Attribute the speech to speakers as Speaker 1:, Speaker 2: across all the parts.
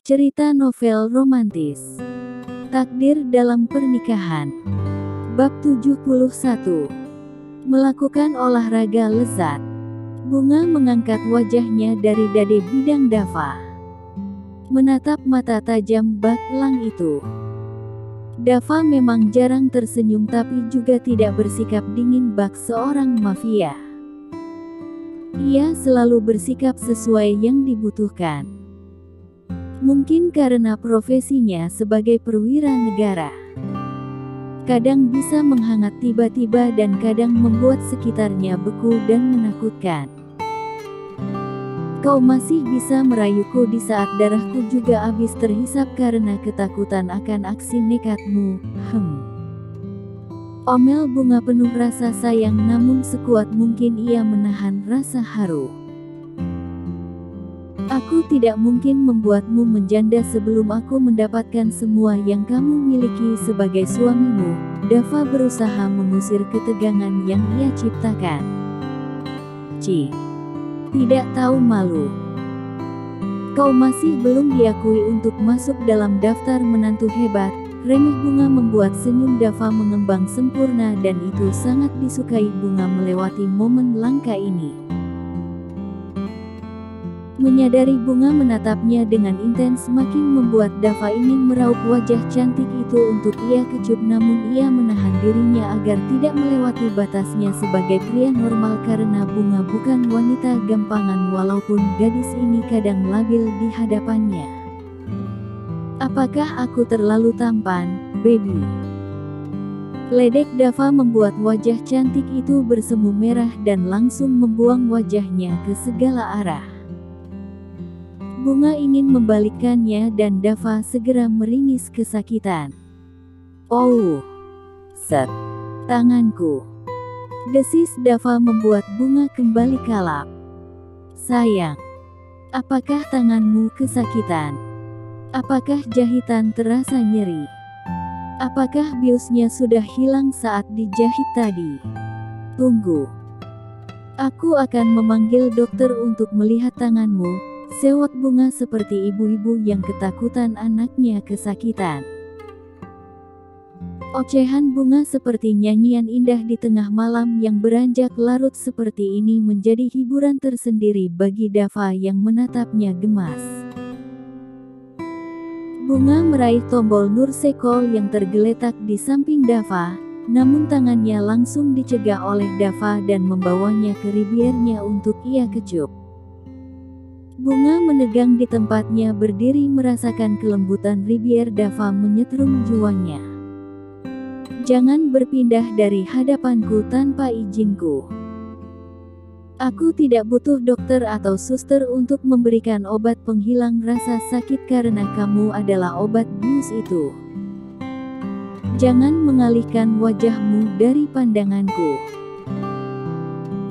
Speaker 1: Cerita novel romantis. Takdir dalam pernikahan. Bab 71. Melakukan olahraga lezat. Bunga mengangkat wajahnya dari dade bidang Dava. Menatap mata tajam bak lang itu. Dava memang jarang tersenyum tapi juga tidak bersikap dingin bak seorang mafia. Ia selalu bersikap sesuai yang dibutuhkan. Mungkin karena profesinya sebagai perwira negara. Kadang bisa menghangat tiba-tiba dan kadang membuat sekitarnya beku dan menakutkan. Kau masih bisa merayuku di saat darahku juga habis terhisap karena ketakutan akan aksi nekatmu. Omel Bunga penuh rasa sayang namun sekuat mungkin ia menahan rasa haru. Aku tidak mungkin membuatmu menjanda sebelum aku mendapatkan semua yang kamu miliki sebagai suamimu. Dava berusaha mengusir ketegangan yang ia ciptakan. Tidak tahu malu. Kau masih belum diakui untuk masuk dalam daftar menantu hebat. Remeh Bunga membuat senyum Dava mengembang sempurna dan itu sangat disukai Bunga melewati momen langka ini. Menyadari Bunga menatapnya dengan intens makin membuat Dava ingin meraup wajah cantik itu untuk ia kecup namun ia menahan dirinya agar tidak melewati batasnya sebagai pria normal karena Bunga bukan wanita gampangan walaupun gadis ini kadang labil di hadapannya. Apakah aku terlalu tampan, baby? Ledek Dava membuat wajah cantik itu bersemu merah dan langsung membuang wajahnya ke segala arah. Bunga ingin membalikkannya dan Dava segera meringis kesakitan. Oh, tanganku. Desis Dava membuat Bunga kembali kalap. Sayang, apakah tanganmu kesakitan? Apakah jahitan terasa nyeri? Apakah biusnya sudah hilang saat dijahit tadi? Tunggu. Aku akan memanggil dokter untuk melihat tanganmu. Sewot Bunga seperti ibu-ibu yang ketakutan anaknya kesakitan. Ocehan Bunga seperti nyanyian indah di tengah malam yang beranjak larut seperti ini menjadi hiburan tersendiri bagi Dava yang menatapnya gemas. Bunga meraih tombol Nursekol yang tergeletak di samping Dava, namun tangannya langsung dicegah oleh Dava dan membawanya ke ribiernya untuk ia kecup. Bunga menegang di tempatnya berdiri merasakan kelembutan ribier Dava menyetrum jiwanya. Jangan berpindah dari hadapanku tanpa izinku. Aku tidak butuh dokter atau suster untuk memberikan obat penghilang rasa sakit karena kamu adalah obat bius itu. Jangan mengalihkan wajahmu dari pandanganku.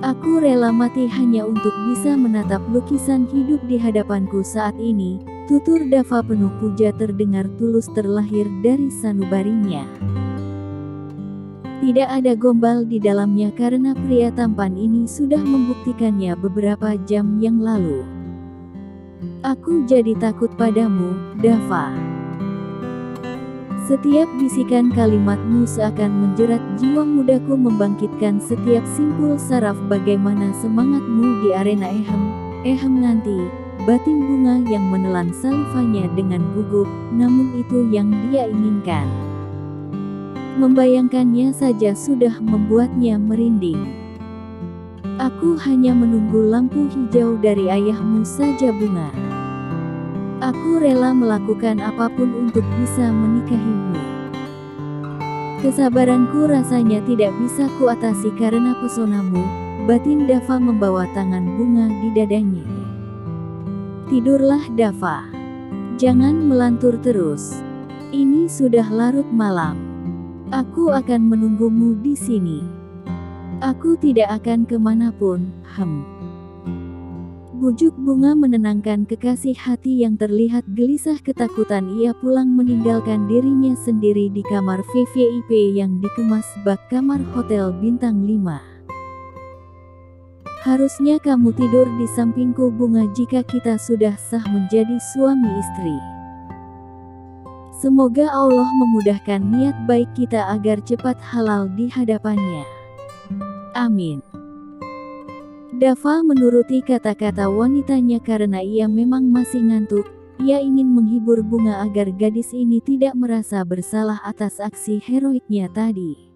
Speaker 1: Aku rela mati hanya untuk bisa menatap lukisan hidup di hadapanku saat ini. Tutur Dava penuh puja terdengar tulus terlahir dari sanubarinya. Tidak ada gombal di dalamnya karena pria tampan ini sudah membuktikannya beberapa jam yang lalu. Aku jadi takut padamu, Dava. Setiap bisikan kalimatmu seakan menjerat jiwa mudaku membangkitkan setiap simpul saraf bagaimana semangatmu di arena nanti. Batin Bunga yang menelan salivanya dengan gugup, namun itu yang dia inginkan. Membayangkannya saja sudah membuatnya merinding. Aku hanya menunggu lampu hijau dari ayahmu saja Bunga. Aku rela melakukan apapun untuk bisa menikahimu. Kesabaranku rasanya tidak bisa kuatasi karena pesonamu. Batin Dava membawa tangan Bunga di dadanya. Tidurlah Dava. Jangan melantur terus. Ini sudah larut malam. Aku akan menunggumu di sini. Aku tidak akan kemanapun. Bujuk Bunga menenangkan kekasih hati yang terlihat gelisah ketakutan ia pulang meninggalkan dirinya sendiri di kamar VVIP yang dikemas bak kamar hotel bintang 5. Harusnya kamu tidur di sampingku Bunga jika kita sudah sah menjadi suami istri. Semoga Allah memudahkan niat baik kita agar cepat halal di hadapannya. Amin. Dava menuruti kata-kata wanitanya karena ia memang masih ngantuk. Ia ingin menghibur Bunga agar gadis ini tidak merasa bersalah atas aksi heroiknya tadi.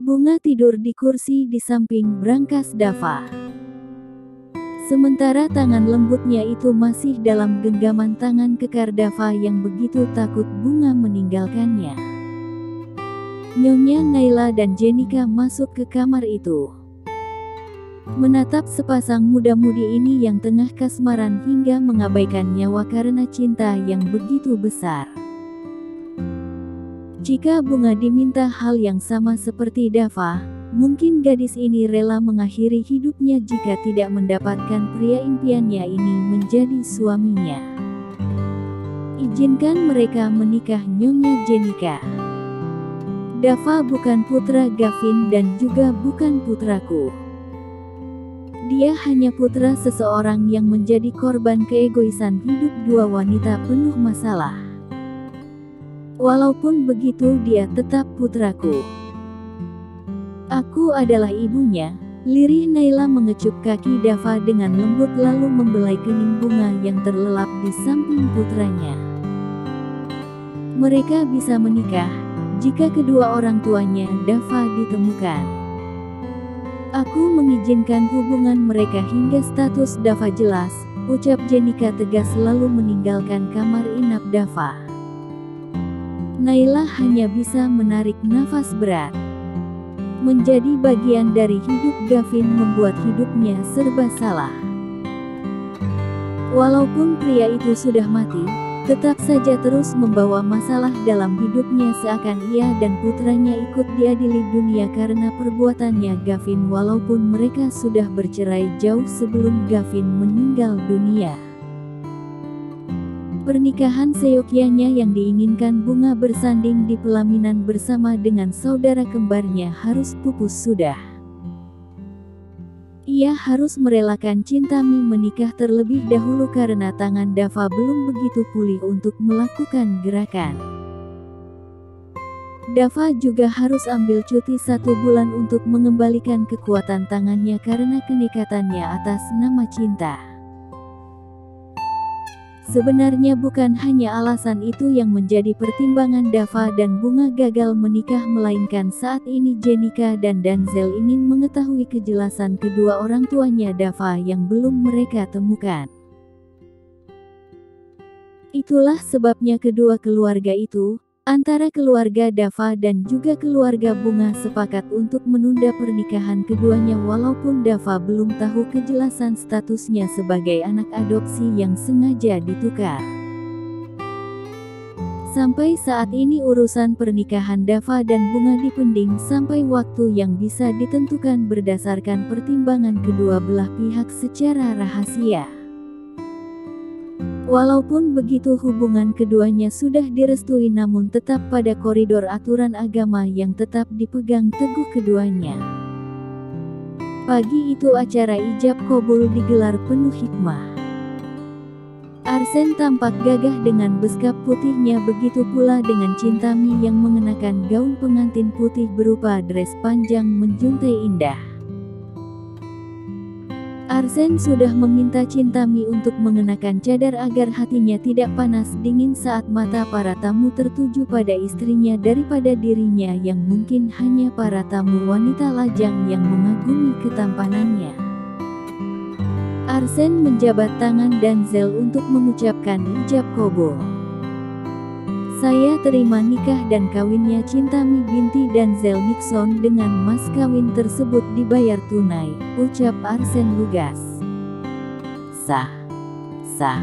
Speaker 1: Bunga tidur di kursi di samping brankas Dava. Sementara tangan lembutnya itu masih dalam genggaman tangan kekar Dava yang begitu takut Bunga meninggalkannya. Nyonya Naila dan Jenika masuk ke kamar itu. Menatap sepasang muda-mudi ini yang tengah kasmaran hingga mengabaikan nyawa karena cinta yang begitu besar. Jika Bunga diminta hal yang sama seperti Dava, mungkin gadis ini rela mengakhiri hidupnya jika tidak mendapatkan pria impiannya ini menjadi suaminya. Izinkan mereka menikah, Nyonya Jenika. Dava bukan putra Gavin dan juga bukan putraku. Dia hanya putra seseorang yang menjadi korban keegoisan hidup dua wanita penuh masalah. Walaupun begitu dia tetap putraku. Aku adalah ibunya. Lirih Naila mengecup kaki Dava dengan lembut lalu membelai kening Bunga yang terlelap di samping putranya. Mereka bisa menikah jika kedua orang tuanya Dava ditemukan. Aku mengizinkan hubungan mereka hingga status Dava jelas, ucap Jenika tegas lalu meninggalkan kamar inap Dava. Naila hanya bisa menarik nafas berat. Menjadi bagian dari hidup Gavin membuat hidupnya serba salah. Walaupun pria itu sudah mati, tetap saja terus membawa masalah dalam hidupnya seakan ia dan putranya ikut diadili dunia karena perbuatannya Gavin walaupun mereka sudah bercerai jauh sebelum Gavin meninggal dunia. Pernikahan seyogyanya yang diinginkan Bunga bersanding di pelaminan bersama dengan saudara kembarnya harus pupus sudah. Ia harus merelakan Chintami menikah terlebih dahulu karena tangan Dava belum begitu pulih untuk melakukan gerakan. Dava juga harus ambil cuti 1 bulan untuk mengembalikan kekuatan tangannya karena kenekatannya atas nama cinta. Sebenarnya bukan hanya alasan itu yang menjadi pertimbangan Dava dan Bunga gagal menikah melainkan saat ini Jenika dan Denzel ingin mengetahui kejelasan kedua orang tuanya Dava yang belum mereka temukan. Itulah sebabnya kedua keluarga itu, antara keluarga Dava dan juga keluarga Bunga sepakat untuk menunda pernikahan keduanya walaupun Dava belum tahu kejelasan statusnya sebagai anak adopsi yang sengaja ditukar. Sampai saat ini urusan pernikahan Dava dan Bunga dipending sampai waktu yang bisa ditentukan berdasarkan pertimbangan kedua belah pihak secara rahasia. Walaupun begitu hubungan keduanya sudah direstui namun tetap pada koridor aturan agama yang tetap dipegang teguh keduanya. Pagi itu acara ijab qabul digelar penuh hikmah. Arsen tampak gagah dengan beskap putihnya begitu pula dengan Chintami yang mengenakan gaun pengantin putih berupa dress panjang menjuntai indah. Arsen sudah meminta Chintami untuk mengenakan cadar agar hatinya tidak panas dingin saat mata para tamu tertuju pada istrinya daripada dirinya yang mungkin hanya para tamu wanita lajang yang mengagumi ketampanannya. Arsen menjabat tangan Denzel untuk mengucapkan ijab qabul. Saya terima nikah dan kawinnya Chintami binti Denzel Nixon dengan mas kawin tersebut dibayar tunai, ucap Arsen lugas. Sah. Sah.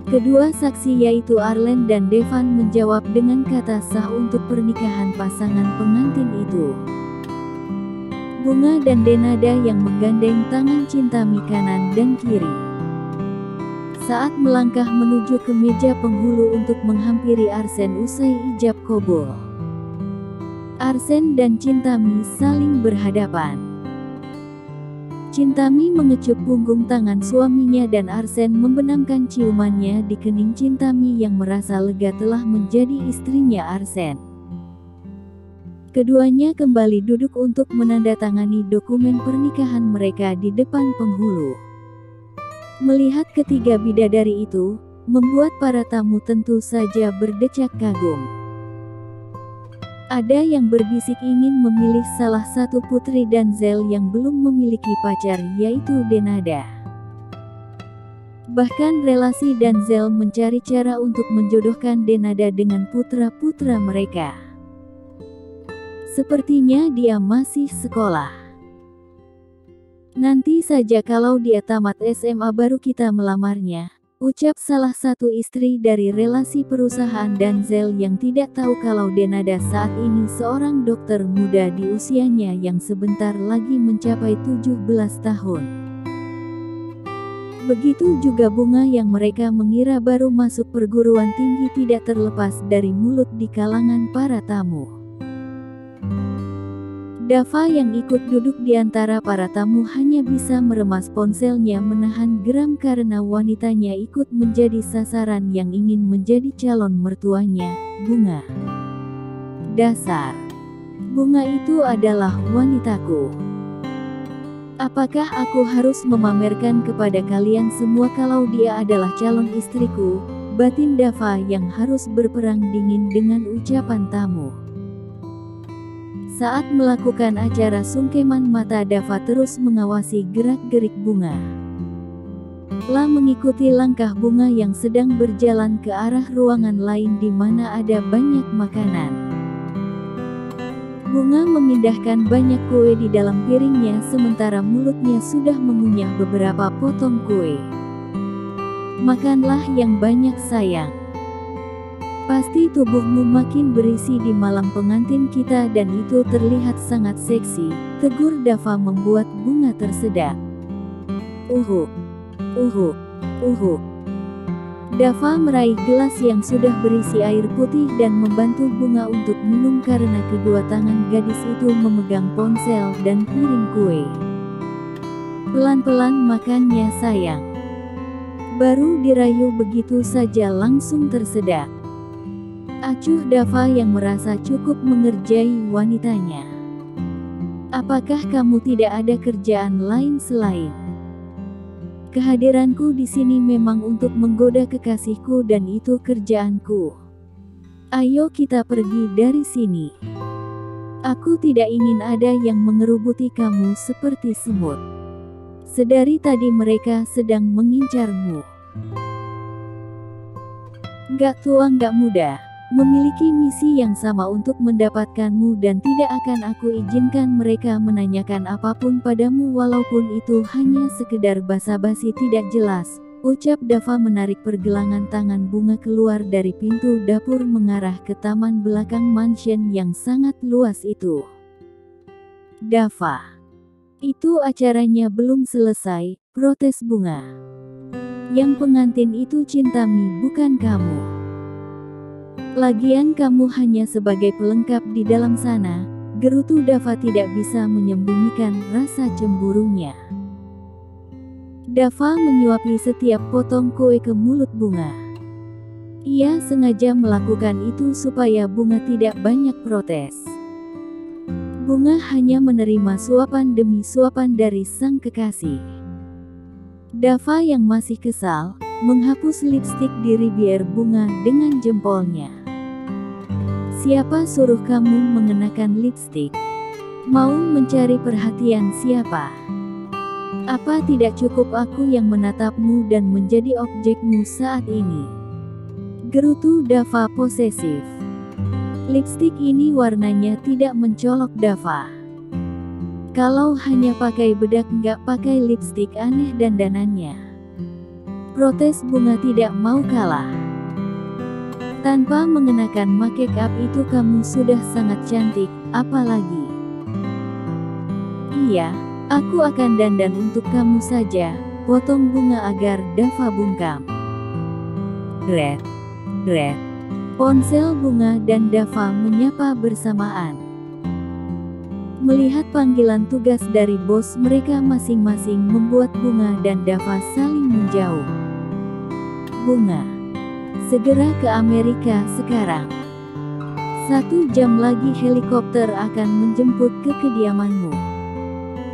Speaker 1: Kedua saksi yaitu Arlen dan Devan menjawab dengan kata sah untuk pernikahan pasangan pengantin itu. Bunga dan Denada yang menggandeng tangan Chintami kanan dan kiri. Saat melangkah menuju ke meja penghulu untuk menghampiri Arsen usai ijab qabul. Arsen dan Chintami saling berhadapan. Chintami mengecup punggung tangan suaminya dan Arsen membenamkan ciumannya di kening Chintami yang merasa lega telah menjadi istrinya Arsen. Keduanya kembali duduk untuk menandatangani dokumen pernikahan mereka di depan penghulu. Melihat ketiga bidadari itu, membuat para tamu tentu saja berdecak kagum. Ada yang berbisik ingin memilih salah satu putri Danzel yang belum memiliki pacar, yaitu Denada. Bahkan relasi Danzel mencari cara untuk menjodohkan Denada dengan putra-putra mereka. Sepertinya dia masih sekolah. Nanti saja kalau dia tamat SMA baru kita melamarnya, ucap salah satu istri dari relasi perusahaan Danzel yang tidak tahu kalau Denada saat ini seorang dokter muda di usianya yang sebentar lagi mencapai 17 tahun. Begitu juga Bunga yang mereka mengira baru masuk perguruan tinggi tidak terlepas dari mulut di kalangan para tamu. Dava yang ikut duduk di antara para tamu hanya bisa meremas ponselnya menahan geram karena wanitanya ikut menjadi sasaran yang ingin menjadi calon mertuanya, Bunga. Dasar. Bunga itu adalah wanitaku. Apakah aku harus memamerkan kepada kalian semua kalau dia adalah calon istriku? Batin Dava yang harus berperang dingin dengan ucapan tamu. Saat melakukan acara sungkeman mata Dava terus mengawasi gerak-gerik Bunga. La mengikuti langkah Bunga yang sedang berjalan ke arah ruangan lain di mana ada banyak makanan. Bunga memindahkan banyak kue di dalam piringnya sementara mulutnya sudah mengunyah beberapa potong kue. Makanlah yang banyak sayang. Pasti tubuhmu makin berisi di malam pengantin kita dan itu terlihat sangat seksi, tegur Dava membuat Bunga tersedak. Uhuk, uhuk, uhuk. Dava meraih gelas yang sudah berisi air putih dan membantu Bunga untuk minum karena kedua tangan gadis itu memegang ponsel dan piring kue. Pelan-pelan makannya sayang. Baru dirayu begitu saja langsung tersedak. Acuh Dava yang merasa cukup mengerjai wanitanya. Apakah kamu tidak ada kerjaan lain selain? Kehadiranku di sini memang untuk menggoda kekasihku dan itu kerjaanku. Ayo kita pergi dari sini. Aku tidak ingin ada yang mengerubuti kamu seperti semut. Sedari tadi mereka sedang mengincarmu. Gak tua gak muda. Memiliki misi yang sama untuk mendapatkanmu dan tidak akan aku izinkan mereka menanyakan apapun padamu walaupun itu hanya sekedar basa-basi tidak jelas, ucap Dava menarik pergelangan tangan Bunga keluar dari pintu dapur mengarah ke taman belakang mansion yang sangat luas itu. Dava. Itu acaranya belum selesai, protes Bunga. Yang pengantin itu Chintami bukan kamu. Lagian kamu hanya sebagai pelengkap di dalam sana, gerutu Dava tidak bisa menyembunyikan rasa cemburunya. Dava menyuapi setiap potong kue ke mulut Bunga. Ia sengaja melakukan itu supaya Bunga tidak banyak protes. Bunga hanya menerima suapan demi suapan dari sang kekasih. Dava yang masih kesal, menghapus lipstik di bibir Bunga dengan jempolnya. Siapa suruh kamu mengenakan lipstik? Mau mencari perhatian siapa? Apa tidak cukup aku yang menatapmu dan menjadi objekmu saat ini? Gerutu Dava posesif. Lipstik ini warnanya tidak mencolok Dava. Kalau hanya pakai bedak nggak pakai lipstik aneh dandanannya. Protes Bunga tidak mau kalah. Tanpa mengenakan make up itu kamu sudah sangat cantik, apalagi. Iya, aku akan dandan untuk kamu saja, potong Bunga agar Dava bungkam. Gret, gret. Ponsel Bunga dan Dava menyapa bersamaan. Melihat panggilan tugas dari bos mereka masing-masing membuat Bunga dan Dava saling menjauh. Bunga, segera ke Amerika sekarang. 1 jam lagi helikopter akan menjemput ke kediamanmu.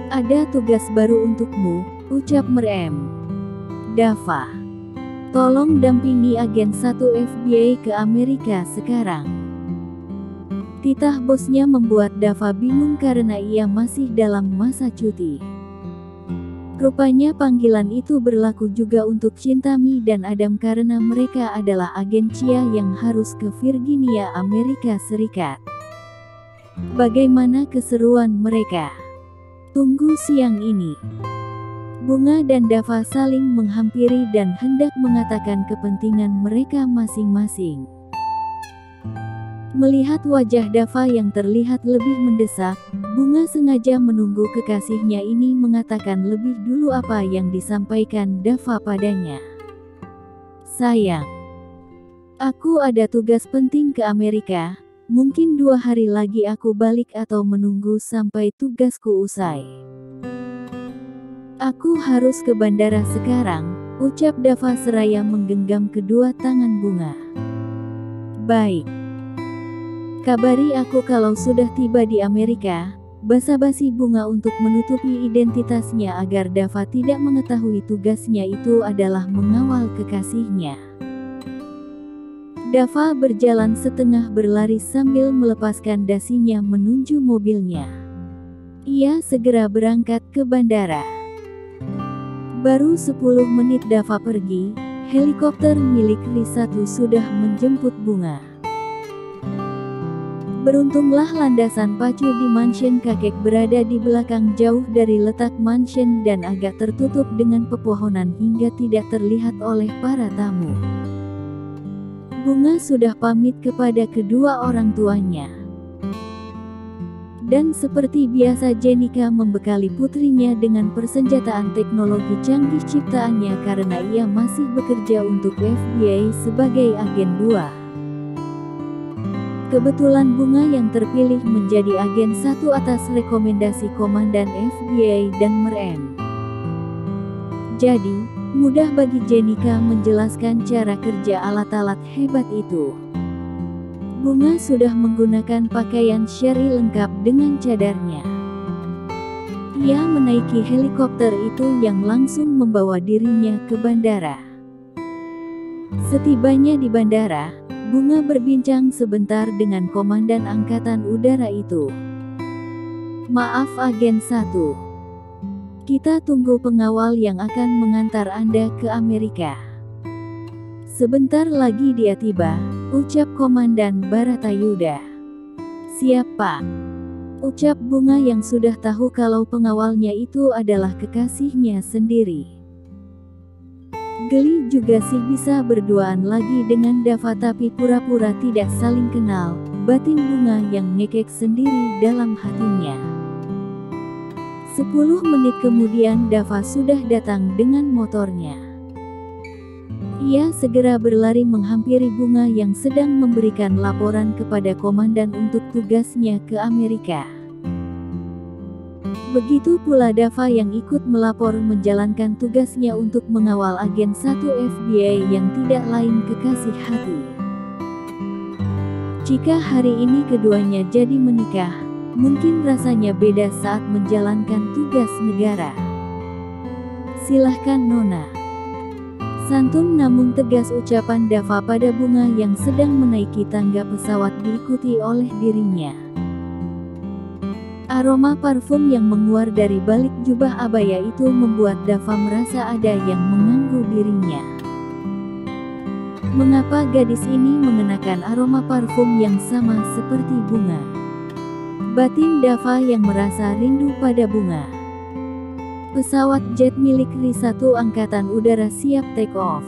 Speaker 1: Ada tugas baru untukmu, ucap merem. Dava, tolong dampingi agen 1 FBI ke Amerika sekarang. Titah bosnya membuat Dava bingung karena ia masih dalam masa cuti. Rupanya panggilan itu berlaku juga untuk Chintami dan Adam karena mereka adalah agen CIA yang harus ke Virginia, Amerika Serikat. Bagaimana keseruan mereka? Tunggu siang ini. Bunga dan Dava saling menghampiri dan hendak mengatakan kepentingan mereka masing-masing. Melihat wajah Dava yang terlihat lebih mendesak, Bunga sengaja menunggu kekasihnya ini mengatakan lebih dulu apa yang disampaikan Dava padanya. Sayang, aku ada tugas penting ke Amerika, mungkin 2 hari lagi aku balik atau menunggu sampai tugasku usai. Aku harus ke bandara sekarang, ucap Dava seraya menggenggam kedua tangan Bunga. Baik. Kabari aku kalau sudah tiba di Amerika, basa-basi Bunga untuk menutupi identitasnya agar Dava tidak mengetahui tugasnya itu adalah mengawal kekasihnya. Dava berjalan setengah berlari sambil melepaskan dasinya menuju mobilnya. Ia segera berangkat ke bandara. Baru 10 menit Dava pergi, helikopter milik Ri1 sudah menjemput Bunga. Beruntunglah landasan pacu di mansion kakek berada di belakang jauh dari letak mansion dan agak tertutup dengan pepohonan hingga tidak terlihat oleh para tamu. Bunga sudah pamit kepada kedua orang tuanya. Dan seperti biasa Jenika membekali putrinya dengan persenjataan teknologi canggih ciptaannya karena ia masih bekerja untuk FBI sebagai agen 2. Kebetulan Bunga yang terpilih menjadi agen 1 atas rekomendasi Komandan FBI dan merem. Jadi, mudah bagi Jenika menjelaskan cara kerja alat-alat hebat itu. Bunga sudah menggunakan pakaian syari lengkap dengan cadarnya. Ia menaiki helikopter itu yang langsung membawa dirinya ke bandara. Setibanya di bandara, Bunga berbincang sebentar dengan Komandan Angkatan Udara itu. Maaf agen 1. Kita tunggu pengawal yang akan mengantar Anda ke Amerika. Sebentar lagi dia tiba, ucap Komandan Baratayuda. Siap Pak. Ucap Bunga yang sudah tahu kalau pengawalnya itu adalah kekasihnya sendiri. Geli juga sih bisa berduaan lagi dengan Dava tapi pura-pura tidak saling kenal, batin Bunga yang ngekek sendiri dalam hatinya. 10 menit kemudian Dava sudah datang dengan motornya. Ia segera berlari menghampiri Bunga yang sedang memberikan laporan kepada komandan untuk tugasnya ke Amerika. Begitu pula Dava yang ikut melapor menjalankan tugasnya untuk mengawal agen 1 FBI yang tidak lain kekasih hati. Jika hari ini keduanya jadi menikah, mungkin rasanya beda saat menjalankan tugas negara. Silahkan Nona. Santun namun tegas ucapan Dava pada Bunga yang sedang menaiki tangga pesawat diikuti oleh dirinya. Aroma parfum yang menguar dari balik jubah abaya itu membuat Dava merasa ada yang mengganggu dirinya. Mengapa gadis ini mengenakan aroma parfum yang sama seperti Bunga? Batin Dava yang merasa rindu pada Bunga. Pesawat jet milik Ri1 Angkatan Udara siap take off.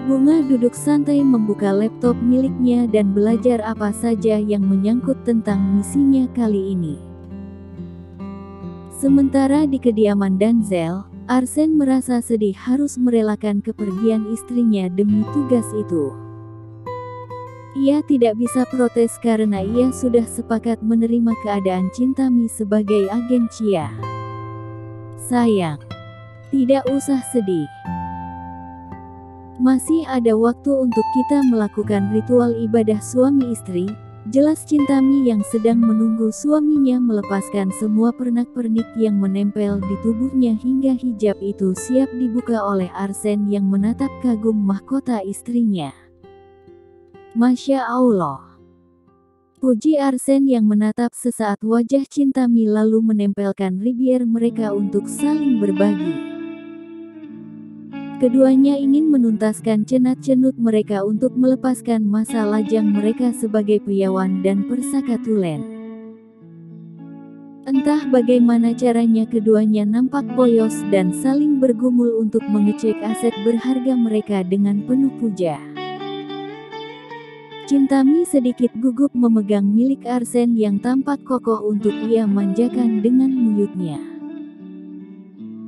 Speaker 1: Bunga duduk santai membuka laptop miliknya dan belajar apa saja yang menyangkut tentang misinya kali ini. Sementara di kediaman Danzel, Arsen merasa sedih harus merelakan kepergian istrinya demi tugas itu. Ia tidak bisa protes karena ia sudah sepakat menerima keadaan Chintami sebagai agen Chia. Sayang, tidak usah sedih. Masih ada waktu untuk kita melakukan ritual ibadah suami istri. Jelas Chintami yang sedang menunggu suaminya melepaskan semua pernak-pernik yang menempel di tubuhnya hingga hijab itu siap dibuka oleh Arsen yang menatap kagum mahkota istrinya. Masya Allah. Puji Arsen yang menatap sesaat wajah Chintami lalu menempelkan ribier mereka untuk saling berbagi. Keduanya ingin menuntaskan cenat-cenut mereka untuk melepaskan masa lajang mereka sebagai piawan dan persaka tulen. Entah bagaimana caranya keduanya nampak poyos dan saling bergumul untuk mengecek aset berharga mereka dengan penuh puja. Chintami sedikit gugup memegang milik Arsen yang tampak kokoh untuk ia manjakan dengan mulutnya.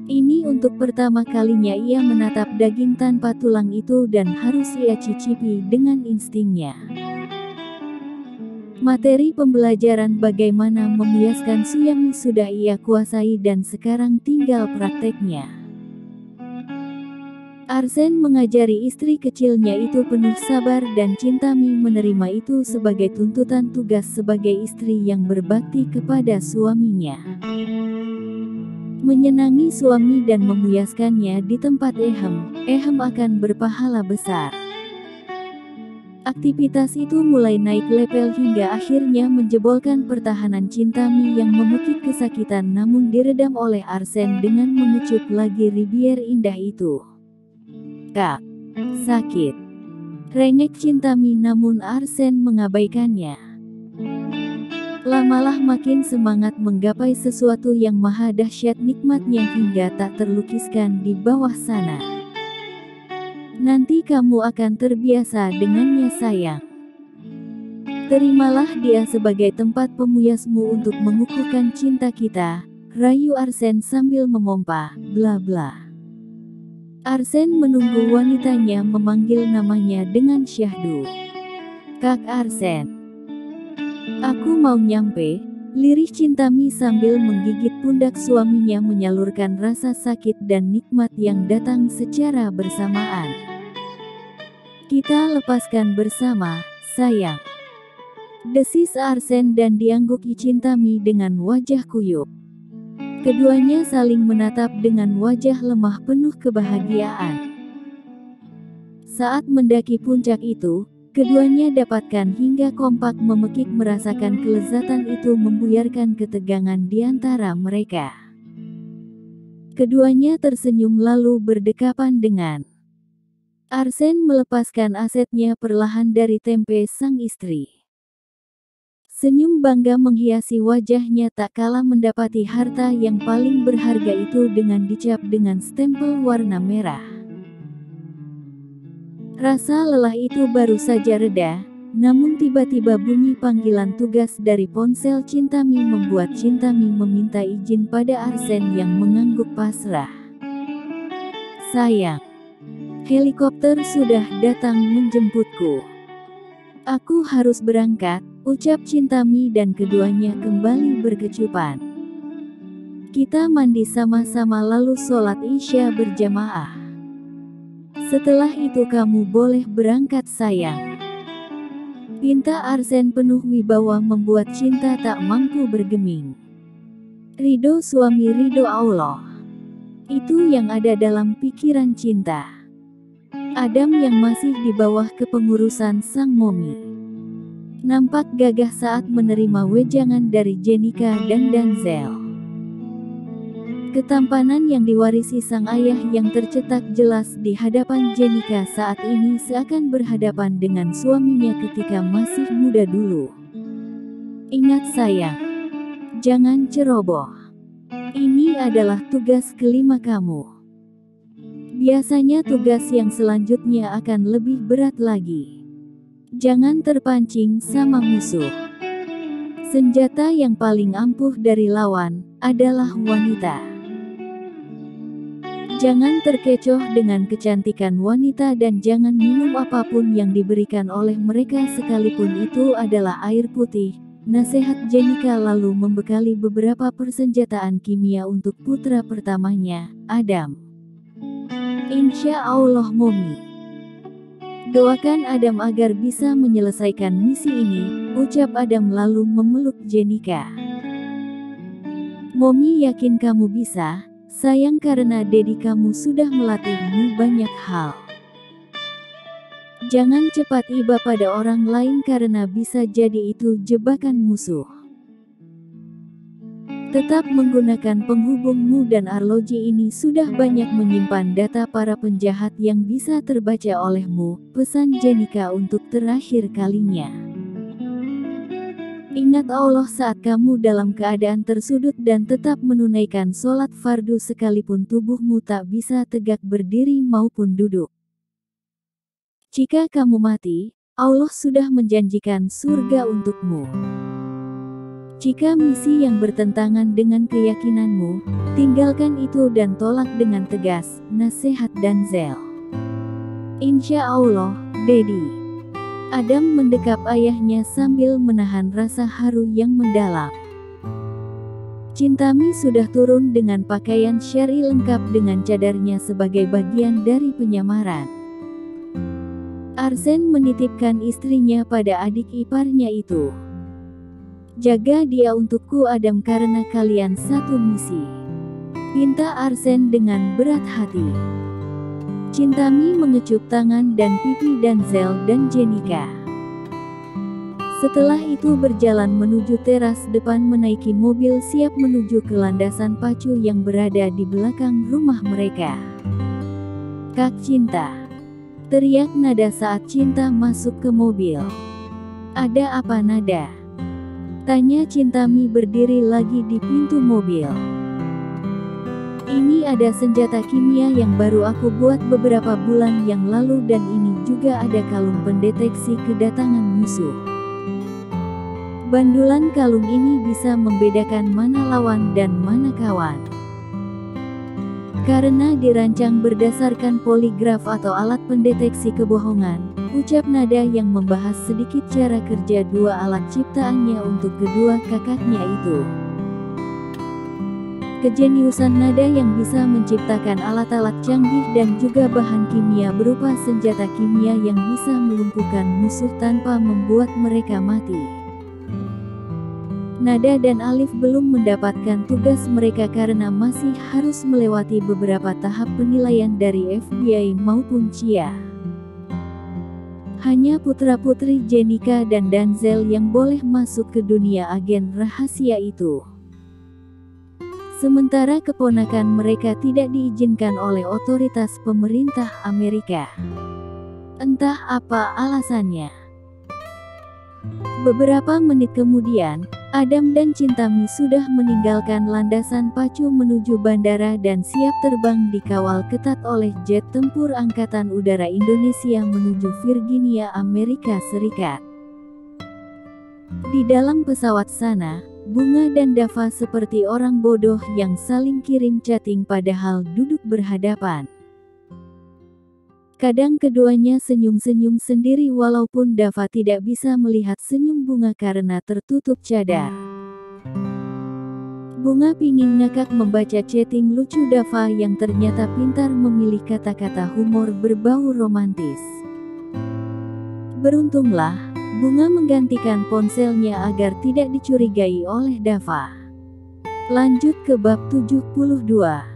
Speaker 1: Ini untuk pertama kalinya ia menatap daging tanpa tulang itu dan harus ia cicipi dengan instingnya. Materi pembelajaran bagaimana memuaskan Suyami sudah ia kuasai dan sekarang tinggal prakteknya. Arsen mengajari istri kecilnya itu penuh sabar dan Chintami menerima itu sebagai tuntutan tugas sebagai istri yang berbakti kepada suaminya. Menyenangi suami dan memuaskannya di tempat Ehem akan berpahala besar. Aktivitas itu mulai naik level hingga akhirnya menjebolkan pertahanan Chintami yang memekik kesakitan namun diredam oleh Arsen dengan mengecup lagi ribier indah itu. Kak, sakit. Rengek Chintami namun Arsen mengabaikannya. Lamalah makin semangat menggapai sesuatu yang maha dahsyat nikmatnya hingga tak terlukiskan di bawah sana. Nanti kamu akan terbiasa dengannya sayang. Terimalah dia sebagai tempat pemuasmu untuk mengukuhkan cinta kita, rayu Arsen sambil memompa, bla bla. Arsen menunggu wanitanya memanggil namanya dengan syahdu. Kak Arsen. Aku mau nyampe, lirih Chintami sambil menggigit pundak suaminya menyalurkan rasa sakit dan nikmat yang datang secara bersamaan. Kita lepaskan bersama, sayang. Desis Arsen dan diangguki Chintami dengan wajah kuyup. Keduanya saling menatap dengan wajah lemah penuh kebahagiaan. Saat mendaki puncak itu, keduanya dapatkan hingga kompak memekik merasakan kelezatan itu membuyarkan ketegangan di antara mereka. Keduanya tersenyum lalu berdekapan dengan Arsen melepaskan asetnya perlahan dari tempe sang istri. Senyum bangga menghiasi wajahnya tak kalah mendapati harta yang paling berharga itu dengan dicap dengan stempel warna merah. Rasa lelah itu baru saja reda, namun tiba-tiba bunyi panggilan tugas dari ponsel Chintami membuat Chintami meminta izin pada Arsen yang mengangguk pasrah. Sayang, helikopter sudah datang menjemputku. Aku harus berangkat, ucap Chintami dan keduanya kembali berkecupan. Kita mandi sama-sama lalu sholat Isya berjamaah. Setelah itu kamu boleh berangkat sayang. Pinta Arsen penuh wibawa membuat cinta tak mampu bergeming. Ridho suami ridho Allah. Itu yang ada dalam pikiran cinta. Adam yang masih di bawah kepengurusan sang momi. Nampak gagah saat menerima wejangan dari Jenika dan Denzel. Ketampanan yang diwarisi sang ayah yang tercetak jelas di hadapan Jenika saat ini seakan berhadapan dengan suaminya ketika masih muda dulu. Ingat sayang, jangan ceroboh. Ini adalah tugas kelima kamu. Biasanya tugas yang selanjutnya akan lebih berat lagi. Jangan terpancing sama musuh. Senjata yang paling ampuh dari lawan adalah wanita. Jangan terkecoh dengan kecantikan wanita dan jangan minum apapun yang diberikan oleh mereka sekalipun itu adalah air putih. Nasihat Jenika lalu membekali beberapa persenjataan kimia untuk putra pertamanya, Adam. Insya Allah Momi. Doakan Adam agar bisa menyelesaikan misi ini, ucap Adam lalu memeluk Jenika. Momi yakin kamu bisa. Sayang karena Dedi kamu sudah melatihmu banyak hal. Jangan cepat iba pada orang lain karena bisa jadi itu jebakan musuh. Tetap menggunakan penghubungmu dan arloji ini sudah banyak menyimpan data para penjahat yang bisa terbaca olehmu, pesan Jenika untuk terakhir kalinya. Ingat Allah saat kamu dalam keadaan tersudut dan tetap menunaikan sholat fardu sekalipun tubuhmu tak bisa tegak berdiri maupun duduk. Jika kamu mati, Allah sudah menjanjikan surga untukmu. Jika misi yang bertentangan dengan keyakinanmu, tinggalkan itu dan tolak dengan tegas, nasihat Denzel. Insya Allah, Dedi. Adam mendekap ayahnya sambil menahan rasa haru yang mendalam. Cintami sudah turun dengan pakaian syar'i lengkap dengan cadarnya sebagai bagian dari penyamaran. Arsen menitipkan istrinya pada adik iparnya itu. Jaga dia untukku Adam karena kalian satu misi. Pinta Arsen dengan berat hati. Cintami mengecup tangan dan pipi Denzel dan Jenika. Setelah itu berjalan menuju teras depan menaiki mobil siap menuju ke landasan pacu yang berada di belakang rumah mereka. Kak Cinta, teriak Nada saat Cinta masuk ke mobil. Ada apa Nada? Tanya Cintami berdiri lagi di pintu mobil. Ini ada senjata kimia yang baru aku buat beberapa bulan yang lalu dan ini juga ada kalung pendeteksi kedatangan musuh. Bandulan kalung ini bisa membedakan mana lawan dan mana kawan. Karena dirancang berdasarkan poligraf atau alat pendeteksi kebohongan, ucap Nada yang membahas sedikit cara kerja dua alat ciptaannya untuk kedua kakaknya itu. Kejeniusan Nada yang bisa menciptakan alat-alat canggih dan juga bahan kimia berupa senjata kimia yang bisa melumpuhkan musuh tanpa membuat mereka mati. Nada dan Alif belum mendapatkan tugas mereka karena masih harus melewati beberapa tahap penilaian dari FBI maupun CIA. Hanya putra-putri Jenika dan Denzel yang boleh masuk ke dunia agen rahasia itu. Sementara keponakan mereka tidak diizinkan oleh otoritas pemerintah Amerika. Entah apa alasannya. Beberapa menit kemudian, Adam dan Cintami sudah meninggalkan landasan pacu menuju bandara dan siap terbang dikawal ketat oleh jet tempur Angkatan Udara Indonesia menuju Virginia, Amerika Serikat. Di dalam pesawat sana, Bunga dan Dava seperti orang bodoh yang saling kirim chatting padahal duduk berhadapan. Kadang keduanya senyum-senyum sendiri walaupun Dava tidak bisa melihat senyum Bunga karena tertutup cadar. Bunga pingin ngakak membaca chatting lucu Dava yang ternyata pintar memilih kata-kata humor berbau romantis. Beruntunglah, Bunga menggantikan ponselnya agar tidak dicurigai oleh Dava. Lanjut ke bab 72.